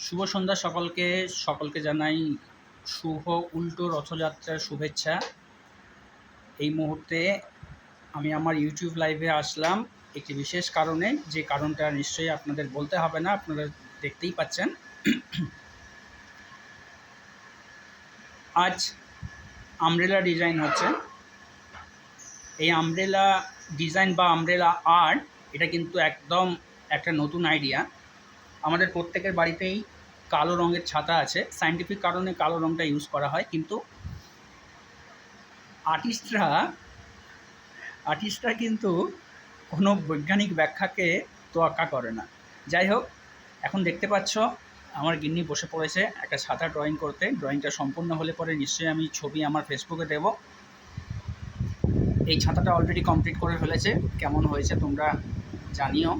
শুভ সন্ধ্যা সকলকে। সকলকে জানাই শুভ উল্টো রথযাত্রার শুভেচ্ছা। এই মুহূর্তে আমি আমার ইউটিউব লাইভে আসলাম একটি বিশেষ কারণে, যে কারণটা নিশ্চয়ই আপনাদের বলতে হবে না, আপনারা দেখতেই পাচ্ছেন। আজ আমব্রেলা ডিজাইন হচ্ছে। এই আমব্রেলা ডিজাইন বা আমব্রেলা আর্ট, এটা কিন্তু একদম একটা নতুন আইডিয়া। আমাদের প্রত্যেকের বাড়িতেই কালো রঙের ছাতা আছে, সায়েন্টিফিক কারণে কালো রঙটা ইউজ করা হয়, কিন্তু আর্টিস্টরা কিন্তু কোনো বৈজ্ঞানিক ব্যাখ্যাকে তোয়াক্কা করে না। যাই হোক, এখন দেখতে পাচ্ছ আমার গিন্নি বসে পড়েছে একটা ছাতা ড্রয়িং করতে। ড্রয়িংটা সম্পূর্ণ হলে পরে নিশ্চয়ই আমি ছবি আমার ফেসবুকে দেব। এই ছাতাটা অলরেডি কমপ্লিট করে ফেলেছে, কেমন হয়েছে তোমরা জানিও।